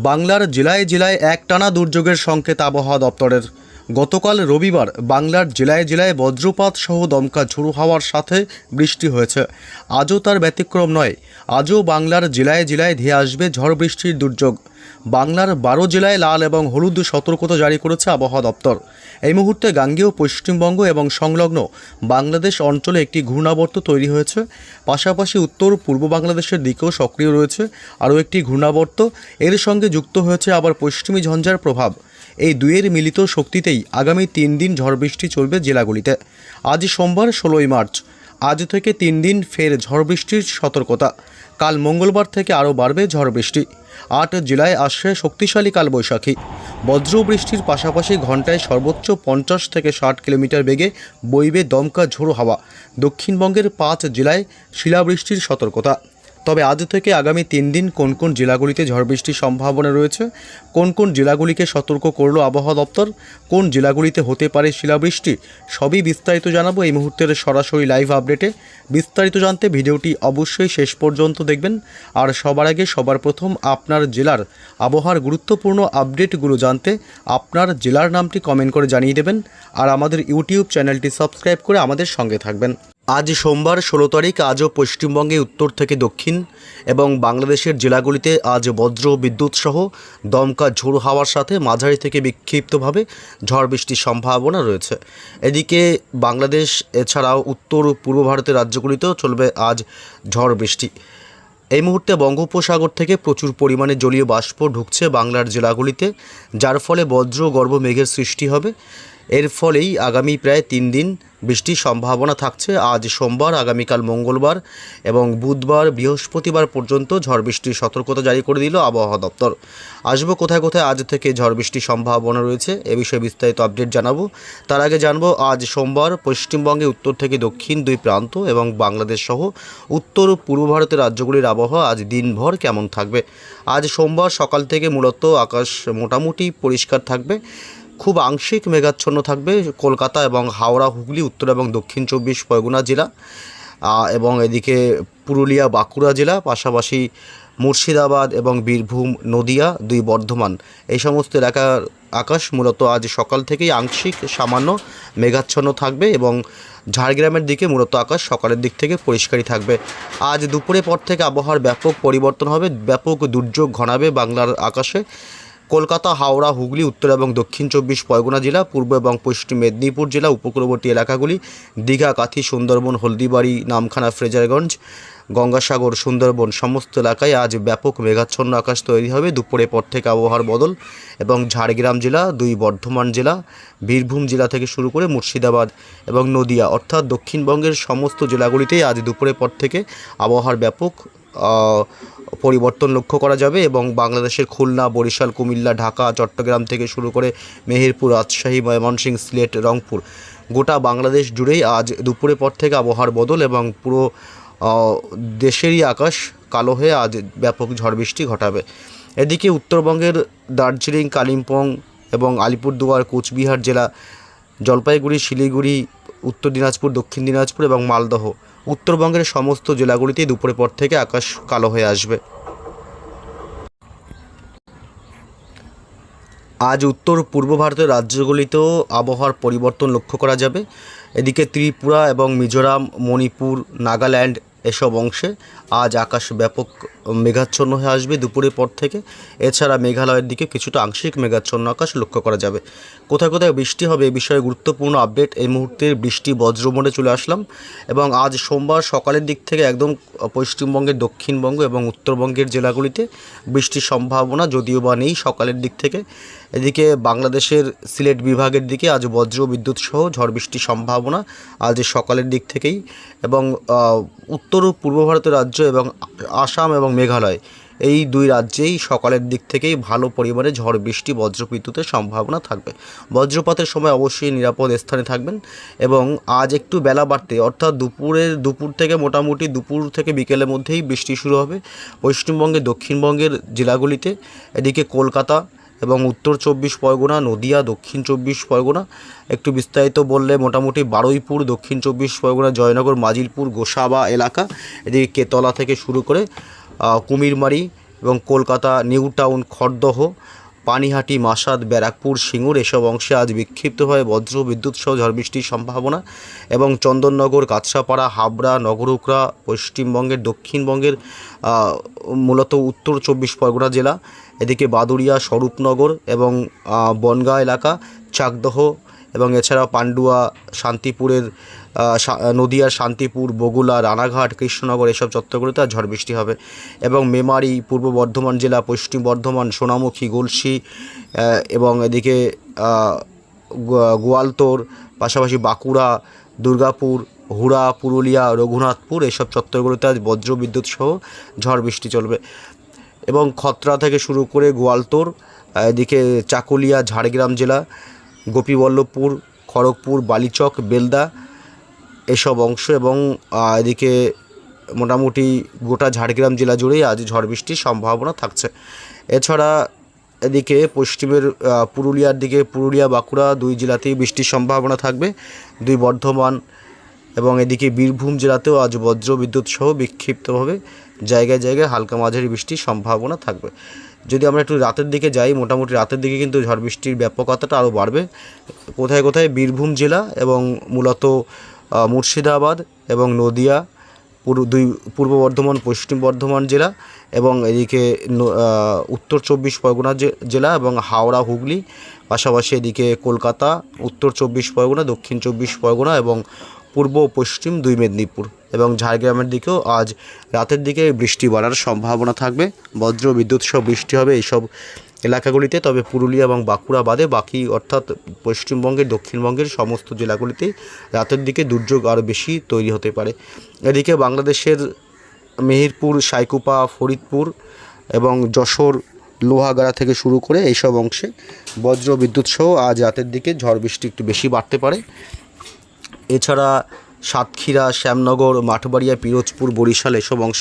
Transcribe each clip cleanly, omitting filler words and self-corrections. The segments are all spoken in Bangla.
বাংলার জেলায় জেলায় একটানা দুর্যোগের সংকেত আবহাওয়া দপ্তরের। গতকাল রবিবার বাংলার জেলায় জেলায় বজ্রপাত সহ দমকা ঝোড়ো হাওয়ার সাথে বৃষ্টি হয়েছে। আজও তার ব্যতিক্রম নয়। আজও বাংলার জেলায় জেলায় ধেয়ে আসবে ঝড় বৃষ্টির দুর্যোগ। বাংলার 12 জেলায় লাল এবং হলুদ সতর্কতা জারি করেছে আবহাওয়া দপ্তর। এই মুহূর্তে গাঙ্গেয় পশ্চিমবঙ্গ এবং সংলগ্ন বাংলাদেশ অঞ্চলে একটি ঘূর্ণাবর্ত তৈরি হয়েছে। পাশাপাশি উত্তর পূর্ব বাংলাদেশের দিকেও সক্রিয় রয়েছে আরও একটি ঘূর্ণাবর্ত। এর সঙ্গে যুক্ত হয়েছে আবার পশ্চিমী ঝঞ্ঝার প্রভাব। এই দুয়ের মিলিত শক্তিতেই আগামী 3 দিন ঝড় বৃষ্টি চলবে জেলাগুলিতে। আজ সোমবার 16ই মার্চ। আজ থেকে 3 দিন ফের ঝড় বৃষ্টির সতর্কতা। কাল মঙ্গলবার থেকে আরও বাড়বে ঝড় বৃষ্টি। 8 জেলায় আসছে শক্তিশালী কালবৈশাখী। বজ্র বৃষ্টির পাশাপাশি ঘন্টায় সর্বোচ্চ 50 থেকে 60 কিলোমিটার বেগে বইবে দমকা ঝোড়ো হাওয়া। দক্ষিণবঙ্গের 5 জেলায় শিলাবৃষ্টির সতর্কতা। তবে আজ থেকে আগামী 3 দিন কোন কোন জেলাগুলিতে ঝড় বৃষ্টির সম্ভাবনা রয়েছে, কোন কোন জেলাগুলিকে সতর্ক করল আবহাওয়া দপ্তর, কোন জেলাগুলিতে হতে পারে শিলাবৃষ্টি, সবই বিস্তারিত জানাবো এই মুহূর্তের সরাসরি লাইভ আপডেটে। বিস্তারিত জানতে ভিডিওটি অবশ্যই শেষ পর্যন্ত দেখবেন। আর সবার আগে সবার প্রথম আপনার জেলার আবহাওয়ার গুরুত্বপূর্ণ আপডেটগুলো জানতে আপনার জেলার নামটি কমেন্ট করে জানিয়ে দেবেন। আর আমাদের ইউটিউব চ্যানেলটি সাবস্ক্রাইব করে আমাদের সঙ্গে থাকবেন। আজ সোমবার 16 তারিখ। আজও পশ্চিমবঙ্গে উত্তর থেকে দক্ষিণ এবং বাংলাদেশের জেলাগুলিতে আজ বজ্র বিদ্যুৎ সহ দমকা ঝোড়ো হাওয়ার সাথে মাঝারি থেকে বিক্ষিপ্তভাবে ঝড় বৃষ্টির সম্ভাবনা রয়েছে। এদিকে বাংলাদেশ এছাড়াও উত্তর পূর্ব ভারতের রাজ্যগুলিতেও চলবে আজ ঝড় বৃষ্টি। এই মুহূর্তে বঙ্গোপসাগর থেকে প্রচুর পরিমাণে জলীয় বাষ্প ঢুকছে বাংলার জেলাগুলিতে, যার ফলে বজ্র গর্ভ মেঘের সৃষ্টি হবে। এর ফলেই আগামী প্রায় 3 দিন বৃষ্টির সম্ভাবনা থাকছে। আজ সোমবার, আগামীকাল মঙ্গলবার এবং বুধবার বৃহস্পতিবার পর্যন্ত ঝড় বৃষ্টির সতর্কতা জারি করে দিল আবহাওয়া দপ্তর। আসবো কোথায় কোথায় আজ থেকে ঝড় বৃষ্টির সম্ভাবনা রয়েছে এ বিষয়ে বিস্তারিত আপডেট জানাবো। তার আগে জানবো আজ সোমবার পশ্চিমবঙ্গে উত্তর থেকে দক্ষিণ দুই প্রান্ত এবং বাংলাদেশ সহ উত্তর পূর্ব ভারতের রাজ্যগুলির আবহাওয়া আজ দিনভর কেমন থাকবে। আজ সোমবার সকাল থেকে মূলত আকাশ মোটামুটি পরিষ্কার থাকবে। খুব আংশিক মেঘাচ্ছন্ন থাকবে কলকাতা এবং হাওড়া, হুগলি, উত্তর এবং দক্ষিণ 24 পরগনা জেলা এবং এদিকে পুরুলিয়া, বাঁকুড়া জেলা, পাশাপাশি মুর্শিদাবাদ এবং বীরভূম, নদিয়া, 2 বর্ধমান, এই সমস্ত এলাকার আকাশ মূলত আজ সকাল থেকেই আংশিক সামান্য মেঘাচ্ছন্ন থাকবে এবং ঝাড়গ্রামের দিকে মূলত আকাশ সকালের দিক থেকে পরিষ্কারই থাকবে। আজ দুপুরের পর থেকে আবহাওয়ার ব্যাপক পরিবর্তন হবে, ব্যাপক দুর্যোগ ঘনাবে বাংলার আকাশে। কলকাতা, হাওড়া, হুগলি, উত্তর এবং দক্ষিণ 24 পরগনা জেলা, পূর্ব এবং পশ্চিম মেদিনীপুর জেলা, উপকূলবর্তী এলাকাগুলি, দীঘা, কাথি, সুন্দরবন, হলদিবাড়ি, নামখানা, ফ্রেজারগঞ্জ, গঙ্গাসাগর, সুন্দরবন সমস্ত এলাকায় আজ ব্যাপক মেঘাচ্ছন্ন আকাশ তৈরি হবে। দুপুরের পর থেকে আবহাওয়ার বদল এবং ঝাড়গ্রাম জেলা, 2 বর্ধমান জেলা, বীরভূম জেলা থেকে শুরু করে মুর্শিদাবাদ এবং নদিয়া অর্থাৎ দক্ষিণবঙ্গের সমস্ত জেলাগুলিতেই আজ দুপুরের পর থেকে আবহাওয়ার ব্যাপক পরিবর্তন লক্ষ্য করা যাবে এবং বাংলাদেশের খুলনা, বরিশাল, কুমিল্লা, ঢাকা, চট্টগ্রাম থেকে শুরু করে মেহেরপুর, রাজশাহী, ময়মনসিংহ, সিলেট, রংপুর, গোটা বাংলাদেশ জুড়েই আজ দুপুরের পর থেকে আবহাওয়ার বদল এবং পুরো দেশেরই আকাশ কালো হয়ে আজ ব্যাপক ঝড় বৃষ্টি ঘটাবে। এদিকে উত্তরবঙ্গের দার্জিলিং, কালিম্পং এবং আলিপুরদুয়ার, কোচবিহার জেলা, জলপাইগুড়ি, শিলিগুড়ি, উত্তর দিনাজপুর, দক্ষিণ দিনাজপুর এবং মালদহ, উত্তরবঙ্গের সমস্ত জেলাগুলিতেই দুপুরের পর থেকে আকাশ কালো হয়ে আসবে। আজ উত্তর পূর্ব ভারতের রাজ্যগুলিতেও আবহাওয়ার পরিবর্তন লক্ষ্য করা যাবে। এদিকে ত্রিপুরা এবং মিজোরাম, মণিপুর, নাগাল্যান্ড এসব অংশে আজ আকাশ ব্যাপক মেঘাচ্ছন্ন হয়ে আসবে দুপুরের পর থেকে। এছাড়া মেঘালয়ের দিকে কিছুটা আংশিক মেঘাচ্ছন্ন আকাশ লক্ষ্য করা যাবে। কোথায় কোথায় বৃষ্টি হবে এ বিষয়ে গুরুত্বপূর্ণ আপডেট এই মুহূর্তের বৃষ্টি বজ্র মোডে চলে আসলাম এবং আজ সোমবার সকালের দিক থেকে একদম পশ্চিমবঙ্গের দক্ষিণবঙ্গ এবং উত্তরবঙ্গের জেলাগুলিতে বৃষ্টির সম্ভাবনা যদিও বা নেই সকালের দিক থেকে। এদিকে বাংলাদেশের সিলেট বিভাগের দিকে আজ বজ্র বিদ্যুৎ সহ ঝড় বৃষ্টির সম্ভাবনা আজ সকালের দিক থেকেই এবং উত্তর পূর্ব ভারতের রাজ্য এবং আসাম এবং মেঘালয় এই 2 রাজ্যেই সকালের দিক থেকেই ভালো পরিমাণে ঝড় বৃষ্টি বজ্র বিদ্যুতের সম্ভাবনা থাকবে। বজ্রপাতের সময় অবশ্যই নিরাপদ স্থানে থাকবেন এবং আজ একটু বেলা বাড়তে অর্থাৎ দুপুর থেকে মোটামুটি দুপুর থেকে বিকেলের মধ্যেই বৃষ্টি শুরু হবে পশ্চিমবঙ্গের দক্ষিণবঙ্গের জেলাগুলিতে। এদিকে কলকাতা এবং উত্তর 24 পরগনা, নদিয়া, দক্ষিণ 24 পরগনা, একটু বিস্তারিত বললে মোটামুটি বারুইপুর, দক্ষিণ 24 পরগনা, জয়নগর, মাজিলপুর, গোসাবা এলাকা, এদিকে কেতলা থেকে শুরু করে কুমিরমারি এবং কলকাতা নিউ টাউন, খড়দহ, পানিহাটি, মাসাদ, ব্যারাকপুর, সিঙ্গুর এসব অংশে আজ বিক্ষিপ্তভাবে বজ্র বিদ্যুৎ সহ ঝড় বৃষ্টির সম্ভাবনা। এবং চন্দননগর, কাছড়াপাড়া, হাবড়া, নগরুকরা, পশ্চিমবঙ্গের দক্ষিণবঙ্গের মূলত উত্তর 24 পরগনা জেলা, এদিকে বাদুড়িয়া, স্বরূপনগর এবং বনগাঁ এলাকা, চাকদহ এবং এছাড়াও পান্ডুয়া, শান্তিপুরের নদিয়ার শান্তিপুর, বগুলা, রানাঘাট, কৃষ্ণনগর এসব চত্বরগুলোতে আজ ঝড় বৃষ্টি হবে। এবং মেমারি, পূর্ব বর্ধমান জেলা, পশ্চিম বর্ধমান, সোনামুখী, গলসি এবং এদিকে গোয়ালতোড়, পাশাপাশি বাঁকুড়া, দুর্গাপুর, হুড়া, পুরুলিয়া, রঘুনাথপুর এসব চত্বরগুলোতে আজ বজ্র বিদ্যুৎ সহ ঝড় বৃষ্টি চলবে। এবং খত্রা থেকে শুরু করে গোয়ালতোড়, এদিকে চাকুলিয়া, ঝাড়গ্রাম জেলা, গোপীবল্লভপুর, খড়গপুর, বালিচক, বেলদা এসব অংশ এবং এদিকে মোটামুটি গোটা ঝাড়গ্রাম জেলা জুড়েই আজ ঝড় বৃষ্টির সম্ভাবনা থাকছে। এছাড়া এদিকে পশ্চিমের পুরুলিয়ার দিকে, পুরুলিয়া, বাঁকুড়া দুই জেলাতেই বৃষ্টির সম্ভাবনা থাকবে, দুই বর্ধমান এবং এদিকে বীরভূম জেলাতেও আজ বজ্র বিদ্যুৎ সহ বিক্ষিপ্তভাবে জায়গায় জায়গায় হালকা মাঝারি বৃষ্টির সম্ভাবনা থাকবে। যদি আমরা একটু রাতের দিকে যাই, মোটামুটি রাতের দিকে কিন্তু ঝড় বৃষ্টির ব্যাপকতাটা আরও বাড়বে। কোথায় কোথায় বীরভূম জেলা এবং মূলত মুর্শিদাবাদ এবং নদিয়া, পূর্ব বর্ধমান, পশ্চিম বর্ধমান জেলা এবং এদিকে উত্তর 24 পরগনা জেলা এবং হাওড়া, হুগলি, পাশাপাশি এদিকে কলকাতা, উত্তর 24 পরগনা, দক্ষিণ 24 পরগনা এবং পূর্ব ও পশ্চিম দুই মেদিনীপুর এবং ঝাড়গ্রামের দিকেও আজ রাতের দিকে বৃষ্টি বাড়ার সম্ভাবনা থাকবে। বজ্র বিদ্যুৎ সহ বৃষ্টি হবে এইসব এলাকাগুলিতে। তবে পুরুলিয়া এবং বাঁকুড়া বাদে বাকি অর্থাৎ পশ্চিমবঙ্গের, দক্ষিণবঙ্গের সমস্ত জেলাগুলিতে রাতের দিকে দুর্যোগ আরও বেশি তৈরি হতে পারে। এদিকে বাংলাদেশের মেহেরপুর, সাইকুপা, ফরিদপুর এবং যশোর, লোহাগাড়া থেকে শুরু করে এইসব অংশে বজ্র বিদ্যুৎ সহ আজ রাতের দিকে ঝড় বৃষ্টি একটু বেশি বাড়তে পারে। এছাড়া সাতক্ষীরা, শ্যামনগর, মাঠবাড়িয়া, পিরোজপুর, বরিশাল এসব অংশ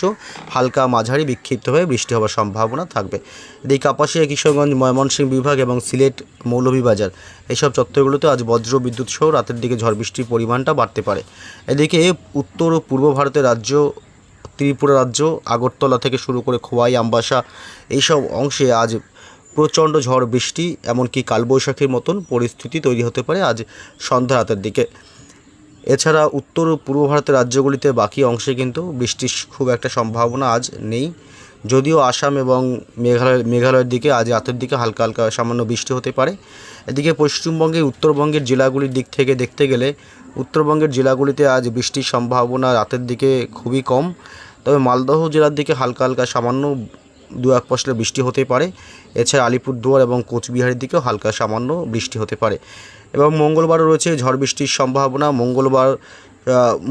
হালকা মাঝারি বিক্ষিপ্তভাবে বৃষ্টি হওয়ার সম্ভাবনা থাকবে। এদিকে কাপাসিয়া, কিশোরগঞ্জ, ময়মনসিংহ বিভাগ এবং সিলেট, মৌলভীবাজার এসব চত্বরগুলোতে আজ বজ্র বিদ্যুৎ সহ রাতের দিকে ঝড় বৃষ্টির পরিমাণটা বাড়তে পারে। এদিকে উত্তর ও পূর্ব ভারতের রাজ্য, ত্রিপুরা রাজ্য, আগরতলা থেকে শুরু করে খোয়াই, আমবাসা এইসব অংশে আজ প্রচণ্ড ঝড় বৃষ্টি এমনকি কালবৈশাখীর মতন পরিস্থিতি তৈরি হতে পারে আজ সন্ধ্যা রাতের দিকে। এছাড়া উত্তর ও পূর্ব ভারতের রাজ্যগুলিতে বাকি অংশে কিন্তু বৃষ্টির খুব একটা সম্ভাবনা আজ নেই, যদিও আসাম এবং মেঘালয়ের দিকে আজ রাতের দিকে হালকা হালকা সামান্য বৃষ্টি হতে পারে। এদিকে পশ্চিমবঙ্গের উত্তরবঙ্গের জেলাগুলির দিক থেকে দেখতে গেলে উত্তরবঙ্গের জেলাগুলিতে আজ বৃষ্টির সম্ভাবনা রাতের দিকে খুবই কম। তবে মালদহ জেলার দিকে হালকা হালকা সামান্য দু এক পশলা বৃষ্টি হতে পারে। এছাড়া আলিপুরদুয়ার এবং কোচবিহারের দিকেও হালকা সামান্য বৃষ্টি হতে পারে। এবং মঙ্গলবারও রয়েছে ঝড় বৃষ্টির সম্ভাবনা। মঙ্গলবার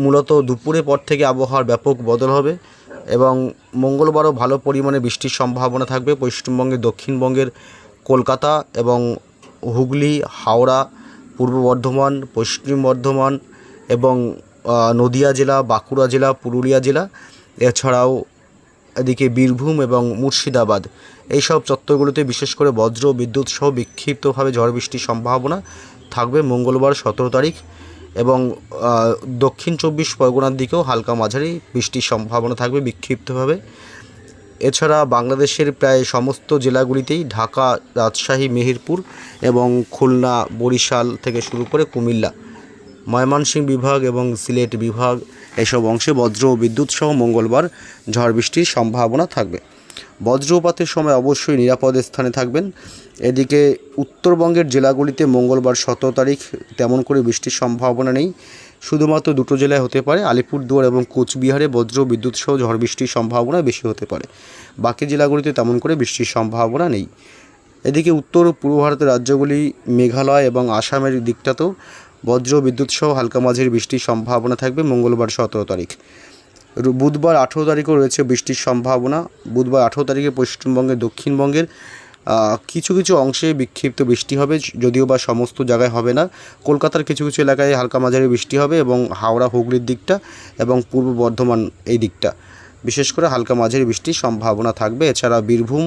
মূলত দুপুরের পর থেকে আবহাওয়ার ব্যাপক বদল হবে এবং মঙ্গলবারও ভালো পরিমাণে বৃষ্টির সম্ভাবনা থাকবে পশ্চিমবঙ্গের, দক্ষিণবঙ্গের কলকাতা এবং হুগলি, হাওড়া, পূর্ব বর্ধমান, পশ্চিম বর্ধমান এবং নদিয়া জেলা, বাঁকুড়া জেলা, পুরুলিয়া জেলা, এছাড়াও এদিকে বীরভূম এবং মুর্শিদাবাদ এইসব চত্বরগুলোতে বিশেষ করে বজ্র বিদ্যুৎ সহ বিক্ষিপ্তভাবে ঝড় বৃষ্টির সম্ভাবনা থাকবে মঙ্গলবার 17 তারিখ। এবং দক্ষিণ 24 পরগনার দিকেও হালকা মাঝারি বৃষ্টির সম্ভাবনা থাকবে বিক্ষিপ্তভাবে। এছাড়া বাংলাদেশের প্রায় সমস্ত জেলাগুলিতেই ঢাকা, রাজশাহী, মেহেরপুর এবং খুলনা, বরিশাল থেকে শুরু করে কুমিল্লা, ময়মনসিংহ বিভাগ এবং সিলেট বিভাগ এসব অংশে বজ্র ও বিদ্যুৎ সহ মঙ্গলবার ঝড় বৃষ্টির সম্ভাবনা থাকবে। বজ্রপাতের সময় অবশ্যই নিরাপদ স্থানে থাকবেন। এদিকে উত্তরবঙ্গের জেলাগুলিতে মঙ্গলবার 17 তারিখ তেমন করে বৃষ্টির সম্ভাবনা নেই, শুধুমাত্র দুটো জেলায় হতে পারে, আলিপুরদুয়ার এবং কোচবিহারে বজ্র বিদ্যুৎ সহ ঝড় বৃষ্টির সম্ভাবনা বেশি হতে পারে। বাকি জেলাগুলিতে তেমন করে বৃষ্টির সম্ভাবনা নেই। এদিকে উত্তর ও পূর্ব ভারতের রাজ্যগুলি, মেঘালয় এবং আসামের দিকটাতেও বজ্র বিদ্যুৎ সহ হালকা মাঝারি বৃষ্টির সম্ভাবনা থাকবে মঙ্গলবার 17 তারিখ। বুধবার 18 তারিখও রয়েছে বৃষ্টির সম্ভাবনা। বুধবার 18 তারিখে পশ্চিমবঙ্গের, দক্ষিণবঙ্গের কিছু কিছু অংশে বিক্ষিপ্ত বৃষ্টি হবে, যদিও বা সমস্ত জায়গায় হবে না। কলকাতার কিছু কিছু এলাকায় হালকা মাঝারি বৃষ্টি হবে এবং হাওড়া, হুগলির দিকটা এবং পূর্ব বর্ধমান এই দিকটা বিশেষ করে হালকা মাঝারি বৃষ্টির সম্ভাবনা থাকবে। এছাড়া বীরভূম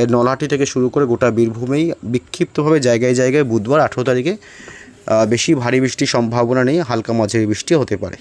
এর নলহাটি থেকে শুরু করে গোটা বীরভূমেই বিক্ষিপ্তভাবে জায়গায় জায়গায় বুধবার 18 তারিখে বেশি ভারী বৃষ্টির সম্ভাবনা নেই, হালকা মাঝারি বৃষ্টি হতে পারে।